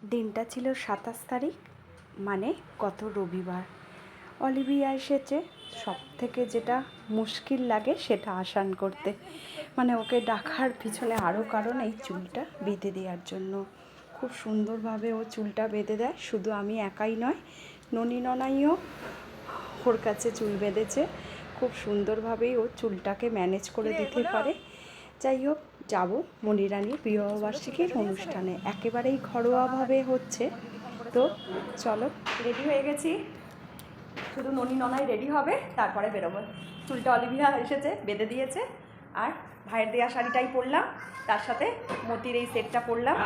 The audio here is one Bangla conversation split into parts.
দিনটা ছিল ২৭ তারিখ, মানে গত রবিবার। অলিভিয়া এসেছে। সব থেকে যেটা মুশকিল লাগে সেটা আসান করতে, মানে ওকে ডাকার পিছনে আরও কারণ এই চুলটা বেঁধে দেওয়ার জন্য। খুব সুন্দরভাবে ও চুলটা বেঁধে দেয়। শুধু আমি একাই নয়, ননি ননাইও ওর কাছে চুল বেঁধেছে। খুব সুন্দরভাবেই ও চুলটাকে ম্যানেজ করে দিতে পারে। যাই হোক, যাব মণিরানীর বিবাহবার্ষিকীর অনুষ্ঠানে, একেবারেই ঘরোয়াভাবে হচ্ছে। তো চলো, রেডি হয়ে গেছি, শুধু ননি ননাই রেডি হবে, তারপরে বেরোবো। চুলটা অলিভিয়া এসেছে, বেঁধে দিয়েছে, আর ভাইয়ের দেওয়া শাড়িটাই পরলাম, তার সাথে মতির এই সেটটা পরলাম,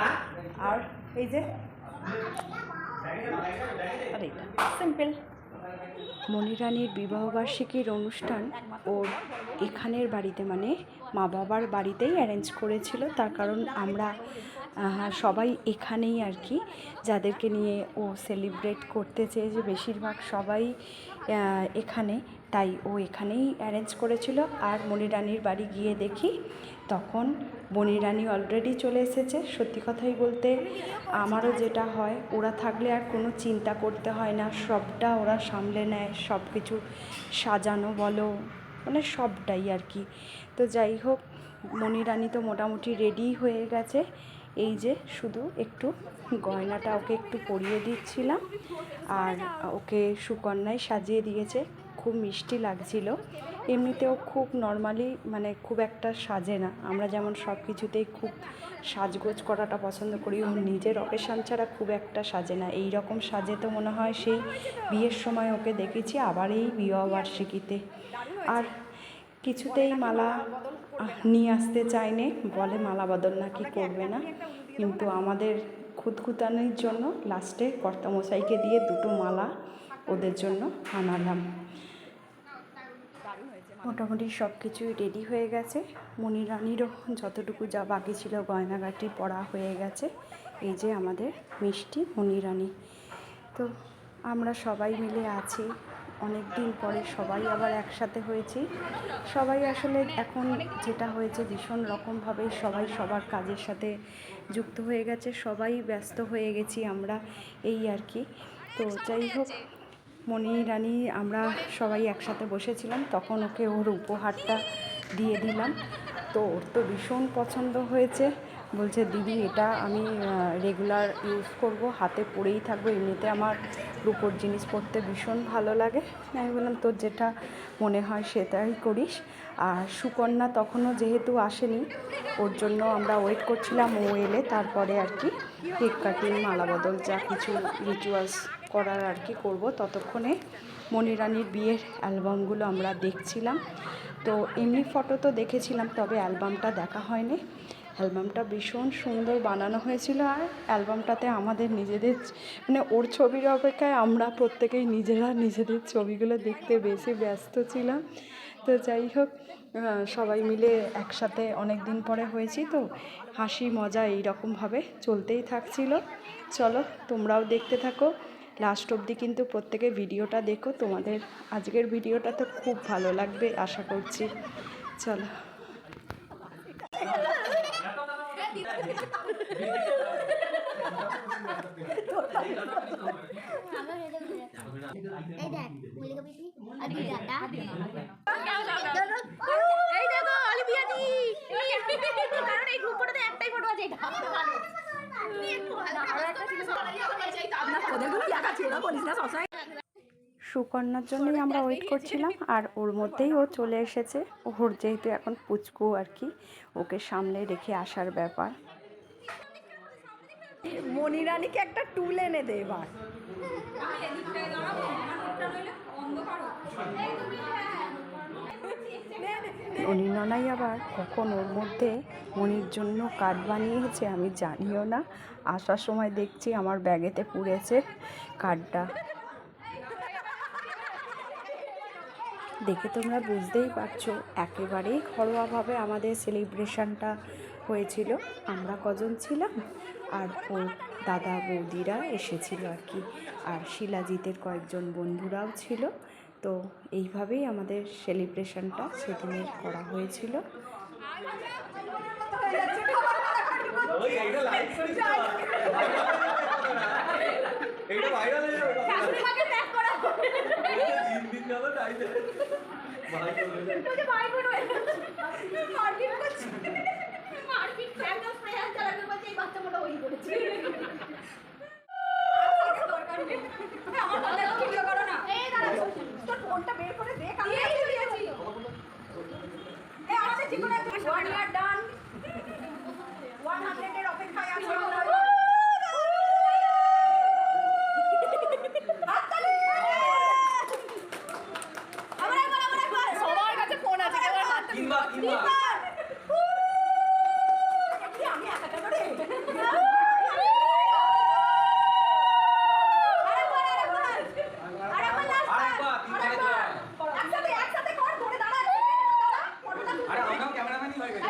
আর এই যে সিম্পল। মণিরানীর বিবাহবার্ষিকীর অনুষ্ঠান ওর এখানের বাড়িতে, মানে মা বাবার বাড়িতেই অ্যারেঞ্জ করেছিল। তার কারণ আমরা সবাই এখানেই আর কি, যাদেরকে নিয়ে ও সেলিব্রেট করতে চেয়েছে বেশিরভাগ সবাই এখানে, তাই ও এখানেই অ্যারেঞ্জ করেছিল। আর মণিরানীর বাড়ি গিয়ে দেখি তখন মণিরানী অলরেডি চলে এসেছে। সত্যি কথাই বলতে আমারও যেটা হয়, ওরা থাকলে আর কোনো চিন্তা করতে হয় না, সবটা ওরা সামলে নেয়, সব কিছু সাজানো বলো, মানে সবটাই আর কি। তো যাই হোক, মণিরানী তো মোটামুটি রেডি হয়ে গেছে। এই যে শুধু একটু গয়নাটা ওকে একটু পরিয়ে দিচ্ছিলাম, আর ওকে সুকন্যায় সাজিয়ে দিয়েছে। খুব মিষ্টি লাগছিল। এমনিতেও খুব নর্মালি, মানে খুব একটা সাজে না। আমরা যেমন সব কিছুতেই খুব সাজগোজ করাটা পছন্দ করি, ও নিজের অকেশান ছাড়া খুব একটা সাজে না। এই রকম সাজে তো মনে হয় সেই বিয়ের সময় ওকে দেখেছি, আবার এই বিবাহবার্ষিকীতে। আর কিছুতেই মালা নিয়ে আসতে চায়নি, বলে মালা বদল নাকি করবে না। কিন্তু আমাদের খুঁতখুঁতানির জন্য লাস্টে কর্তামশাইকে দিয়ে দুটো মালা ওদের জন্য আনালাম। মোটামুটি সব কিছুই রেডি হয়ে গেছে। মণিরানীরও যতটুকু যা বাকি ছিল গয়নাগাটি পরা হয়ে গেছে। এই যে আমাদের মিষ্টি মণিরানী। তো আমরা সবাই মিলে আছি, অনেক দিন পরে সবাই আবার একসাথে হয়েছি। সবাই আসলে এখন যেটা হয়েছে, ভীষণ রকমভাবে সবাই সবার কাজের সাথে যুক্ত হয়ে গেছে, সবাই ব্যস্ত হয়ে গেছি আমরা, এই আর কি। তো যাই হোক, মণিরানী আমরা সবাই একসাথে বসেছিলাম, তখন ওকে ওর উপহারটা দিয়ে দিলাম। তো ওর তো ভীষণ পছন্দ হয়েছে। বলছে, দিদি এটা আমি রেগুলার ইউজ করব, হাতে পরেই থাকবো, এমনিতে আমার রূপোর জিনিস পরতে ভীষণ ভালো লাগে। আমি বললাম, তোর যেটা মনে হয় সেটাই করিস। আর সুকন্যা তখনও যেহেতু আসেনি, ওর জন্য আমরা ওয়েট করছিলাম, ও এলে তারপরে আর কি কেক কাটিং, মালা বদল, যা কিছু রিচুয়ালস করার আর কি করবো। ততক্ষণে মণিরানীর বিয়ের অ্যালবামগুলো আমরা দেখছিলাম। তো এমনি ফটো তো দেখেছিলাম, তবে অ্যালবামটা দেখা হয়নি। অ্যালবামটা ভীষণ সুন্দর বানানো হয়েছিল, আর অ্যালবামটাতে আমাদের নিজেদের, মানে ওর ছবির অপেক্ষায় আমরা প্রত্যেকেই নিজেরা নিজেদের ছবিগুলো দেখতে বেশি ব্যস্ত ছিলাম। তো যাই হোক, সবাই মিলে একসাথে অনেক দিন পরে হয়েছি, তো হাসি মজা এই রকমভাবে চলতেই থাকছিল। চলো, তোমরাও দেখতে থাকো লাস্ট অবধি, কিন্তু প্রত্যেকে ভিডিওটা দেখো। তোমাদের আজকের ভিডিওটা তো খুব ভালো লাগবে আশা করছি। চলো। সুকন্যার জন্যই আমরা ওয়েট করছিলাম, আর ওর মধ্যেই ও চলে এসেছে। ওর যেহেতু এখন পুচকু আর কি, ওকে সামনে রেখে আসার ব্যাপার। মণিরানীকে একটা টুল এনে দে এবার। মণি ননাই আবার কখন ওর মধ্যে মণির জন্য কার্ড বানিয়েছে আমি জানিও না। আসার সময় দেখছি আমার ব্যাগেতে পুড়েছে কার্ডটা। দেখে তোমরা বুঝতেই পারছো, একেবারেই ঘরোয়াভাবে আমাদের সেলিব্রেশনটা হয়েছিল। আমরা কজন ছিলাম, আর ওর দাদা বৌদিরা এসেছিল আর কি, আর শিলাজিতের কয়েকজন বন্ধুরাও ছিল। তো এইভাবেই আমাদের সেলিব্রেশনটা সেদিনের করা হয়েছিল। এইটা ভাইরাল হয়ে যাবে শাশুড়ি মাকে ট্যাগ করা হবে দিন যাবে তাইতে ভাই তুই ভাই বোন হয়ে মারপিট করছিস মারপিট একদম স্প্রে হ্যান্ড চালাতে বলছে এই বাচ্চা মোটা ওই করেছে দরকার নেই আমার ফোনটা ভিডিও করো না এই দাঁড়া তোর ফোনটা বের করে দেখ আমি এই দিয়েছি এই আমাদের জীবনে একটা ওয়ান ইয়ার ডান 100 এর অপেক্ষায় আমি সবার কাছে ফোন আছে কেউ হাত কিংবা আমি একা করে একসাথে কর ধরে দাঁড়া আরে আমরাও ক্যামেরাম্যানই হয়ে গেছি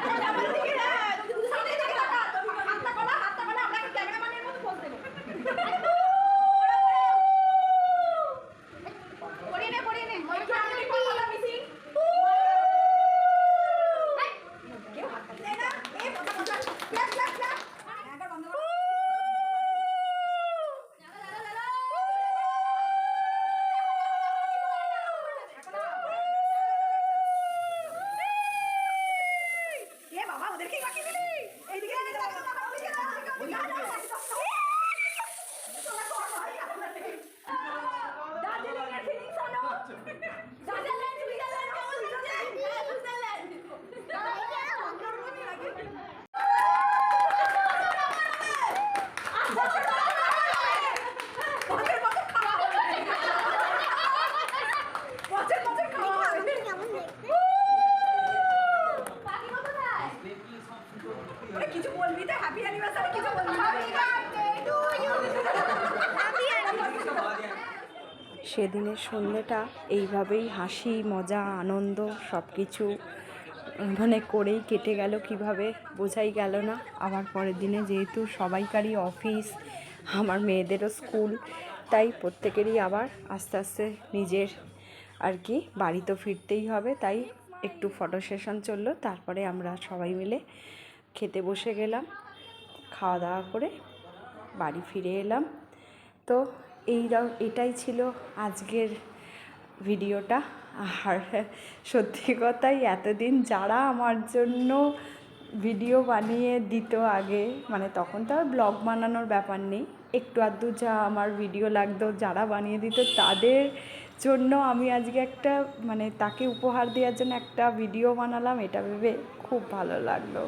বাবা ওদেরকে বাকি দিলি এইদিকে কিছু বলবি তো হ্যাপি অ্যানিভার্সারি কিছু বলবি সেদিনের সন্ধ্যেটা এইভাবেই হাসি মজা আনন্দ সব কিছু মানে করেই কেটে গেল কিভাবে বোঝাই গেল না। আবার পরের দিনে যেহেতু সবাইকারই অফিস, আমার মেয়েদেরও স্কুল, তাই প্রত্যেকেরই আবার আস্তে আস্তে নিজের আর কি বাড়ি তো ফিরতেই হবে। তাই একটু ফটো সেশন চললো, তারপরে আমরা সবাই মিলে খেতে বসে গেলাম, খাওয়া দাওয়া করে বাড়ি ফিরে এলাম। তো এটাই ছিল আজকের ভিডিওটা। আর সত্যি কথাই এতদিন যারা আমার জন্য ভিডিও বানিয়ে দিত আগে, মানে তখন তো আর ব্লগ বানানোর ব্যাপার নেই, একটু আধটু যা আমার ভিডিও লাগতো যারা বানিয়ে দিত তাদের জন্য আমি আজকে একটা মানে তাকে উপহার দেওয়ার জন্য একটা ভিডিও বানালাম, এটা ভেবে খুব ভালো লাগলো।